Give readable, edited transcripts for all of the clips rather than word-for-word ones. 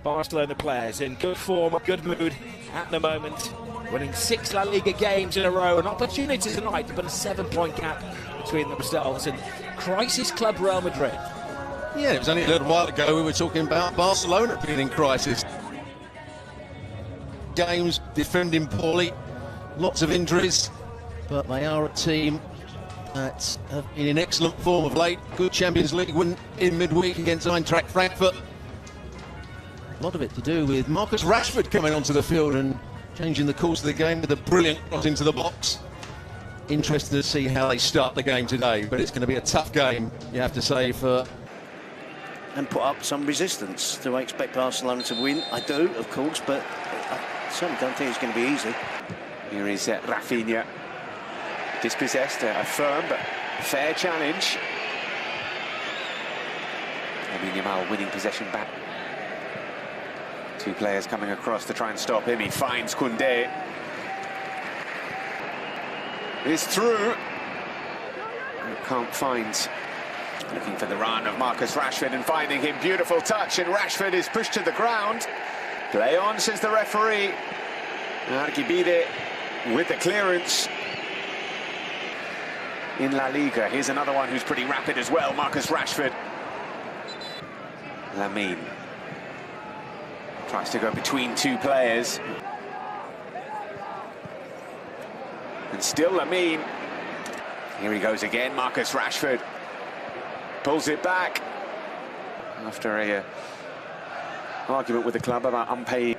Barcelona players in good form, good mood at the moment, winning 6 La Liga games in a row, an opportunity tonight to put a 7-point gap between themselves and crisis club Real Madrid. Yeah, it was only a little while ago we were talking about Barcelona being in crisis. Games, defending poorly, lots of injuries, but they are a team that have been in excellent form of late. Good Champions League win in midweek against Eintracht Frankfurt. A lot of it to do with Marcus Rashford coming onto the field and changing the course of the game with a brilliant cross into the box. Interested to see how they start the game today, but it's going to be a tough game, you have to say, for... And put up some resistance. Do I expect Barcelona to win? I do, of course, but I certainly don't think it's going to be easy. Here is Rafinha, dispossessed, a firm but fair challenge. Lamine Yamal winning possession back. 2 players coming across to try and stop him. He finds Koundé. It's through. Can't find. Looking for the run of Marcus Rashford and finding him. Beautiful touch, and Rashford is pushed to the ground. Play on, says the referee. Arquibide with the clearance. In La Liga, here's another one who's pretty rapid as well, Marcus Rashford. Lamine tries to go between 2 players. And still Lamine. Here he goes again, Marcus Rashford. Pulls it back after a argument with the club about unpaid.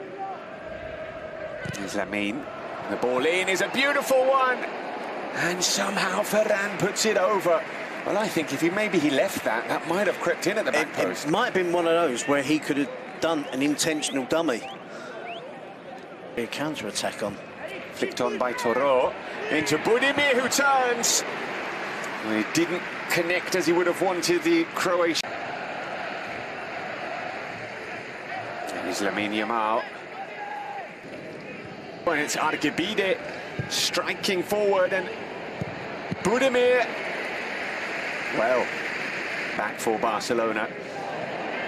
Here's Lamine. The ball in is a beautiful one. And somehow Ferran puts it over. Well, I think if maybe he left that might have crept in at the back post. It might have been one of those where he could have done an intentional dummy. A counter-attack on. Flicked on by Toro. Into Budimir, who turns. He didn't connect as he would have wanted, the Croatian. Here's Lamine Yamal. And it's Arquibide striking forward, and Budimir. Well, back for Barcelona.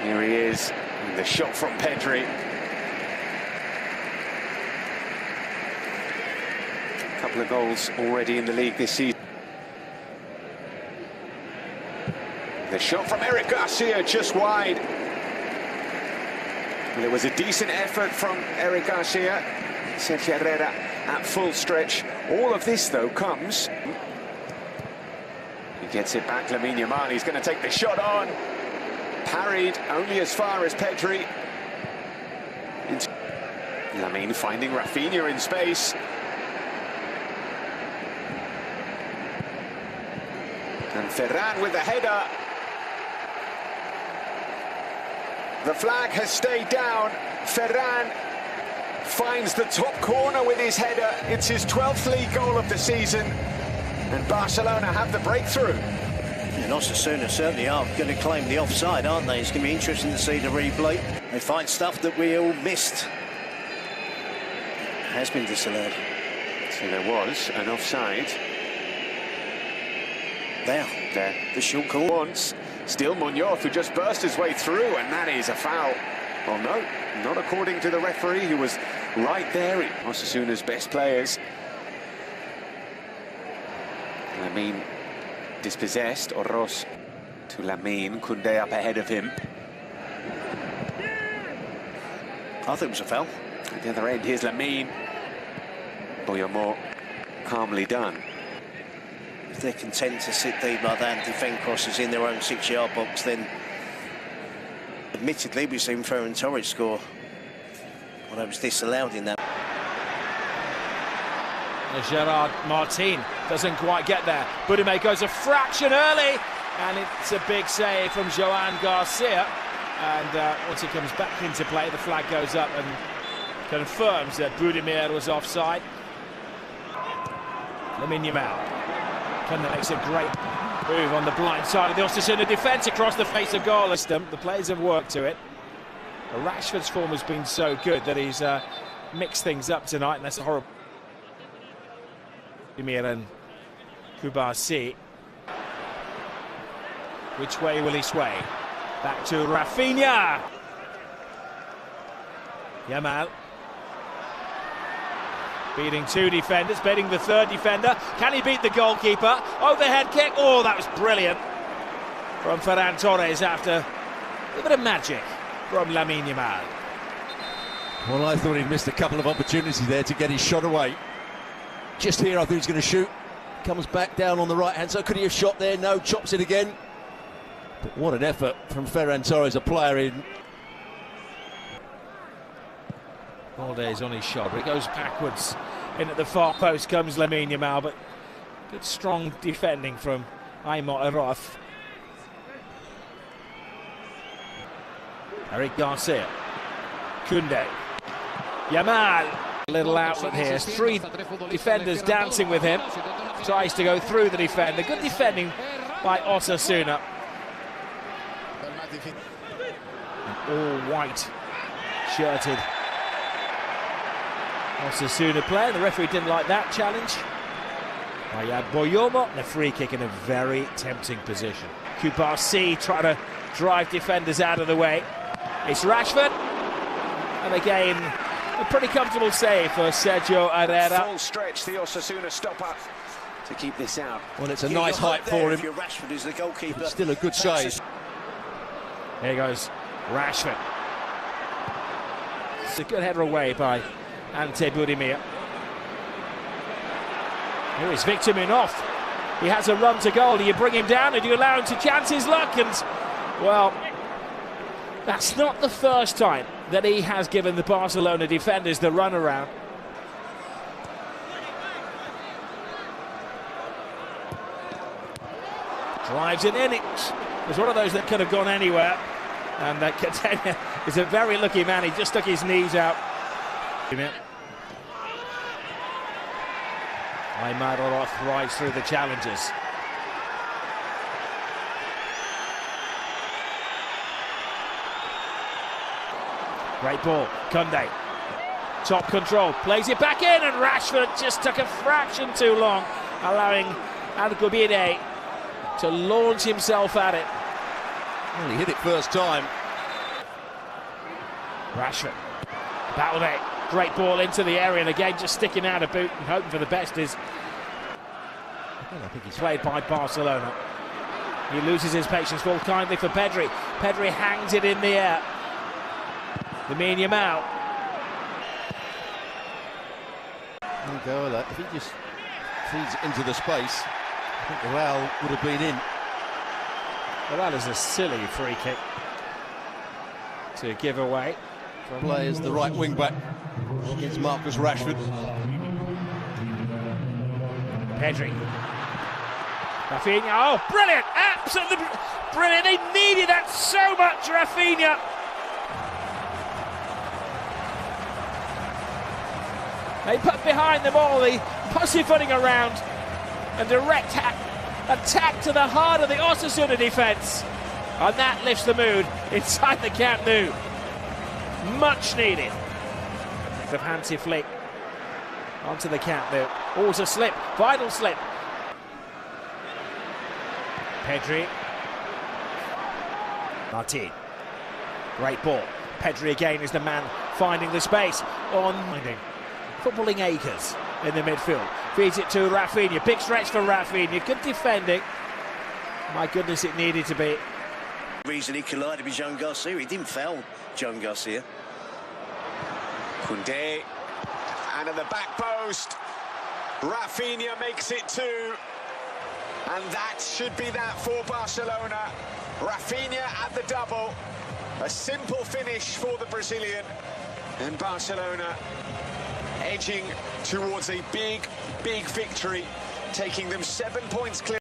Here he is, and the shot from Pedri. A couple of goals already in the league this season. The shot from Eric Garcia just wide. And it was a decent effort from Eric Garcia. Sergio Herrera at full stretch. All of this, though, comes. He gets it back, Lamine Yamal. He's going to take the shot on. Parried only as far as Pedri. Lamine finding Rafinha in space. And Ferran with the header. The flag has stayed down. Ferran finds the top corner with his header. It's his 12th league goal of the season. And Barcelona have the breakthrough. And Osasuna certainly are going to claim the offside, aren't they? It's going to be interesting to see the replay. They find stuff that we all missed. It has been disallowed. So there was an offside. There. The short corner. Once. Still Munoz, who just burst his way through, and that is a foul. Well, no, not according to the referee, who was right there. Osasuna's best players. Lamine dispossessed. Oros to Lamine. Koundé up ahead of him. I think it was a foul. At the other end, here's Lamine. Boyamor, calmly done. If they're content to sit deep like that and defend crosses in their own 6-yard box, then admittedly we've seen Ferran Torres score. Well, that was disallowed in that. Gerard Martin doesn't quite get there. Budimir goes a fraction early, and it's a big save from Joan Garcia. And once he comes back into play, the flag goes up and confirms that Budimir was offside. Lamine Yamal. That makes a great move on the blind side of the Osasuna defence across the face of goal. The players have worked to it. Rashford's form has been so good that he's mixed things up tonight, and that's a horrible. Emir and Kubasi. Which way will he sway? Back to Rafinha. Yamal. Beating two defenders, beating the third defender. Can he beat the goalkeeper? Overhead kick. Oh, that was brilliant from Ferran Torres after a bit of magic from Lamine Yamal. Well, I thought he'd missed a couple of opportunities there to get his shot away. Just here, I think he's going to shoot. Comes back down on the right-hand side. Could he have shot there? No, chops it again. But what an effort from Ferran Torres, a player in. Balde's on his shot, but it goes backwards. In at the far post comes Lamine Yamal, but good strong defending from Aimar Araf. Eric Garcia. Koundé. Yamal. A little outlet here. Three defenders dancing with him. Tries to go through the defender. Good defending by Osasuna. All white shirted Osasuna player. The referee didn't like that challenge. Ayad Boyomo, and a free kick in a very tempting position. Kubarsi trying to drive defenders out of the way. It's Rashford, and again a pretty comfortable save for Sergio Herrera. Full stretch, the Osasuna stopper to keep this out. Well, it's a nice height for him. Rashford is the goalkeeper. It's still a good save. Here goes Rashford. It's a good header away by Ante Budimir. Here is Victor Munoz. He has a run to goal. Do you bring him down or do you allow him to chance his luck? And, well, that's not the first time that he has given the Barcelona defenders the run around. Drives it in. It was one of those that could have gone anywhere. And Catania is a very lucky man. He just stuck his knees out. Aimar Araf thrives through the challenges. Great ball, Koundé. Top control, plays it back in, and Rashford just took a fraction too long, allowing Algubide to launch himself at it. Well, he hit it first time. Rashford. Balde. Great ball into the area, and again just sticking out a boot and hoping for the best is. Well, I think he's played by Barcelona. He loses his patience. Fall kindly for Pedri. Pedri hangs it in the air. Lamine Yamal. If he just feeds it into the space, I think the Real would have been in. Well, that is a silly free kick to give away. Plays the right wing back against Marcus Rashford. Pedri. Rafinha. Oh, brilliant! Absolutely brilliant. They needed that so much, Rafinha. They put behind them all the pussyfooting around and direct attack to the heart of the Osasuna defence. And that lifts the mood inside the Camp Nou. Much needed. The Hansi Flick onto the Camp Nou. Oh, it's a slip, vital slip. Pedri. Martin. Great ball. Pedri again is the man finding the space on footballing acres in the midfield. Feeds it to Rafinha. Big stretch for Rafinha. Good defending. My goodness, it needed to be. The reason he collided with Jean Garcia, he didn't foul Jean Garcia. Koundé, and at the back post, Rafinha makes it 2, and that should be that for Barcelona. Rafinha at the double, a simple finish for the Brazilian, and Barcelona edging towards a big victory, taking them 7 points clear.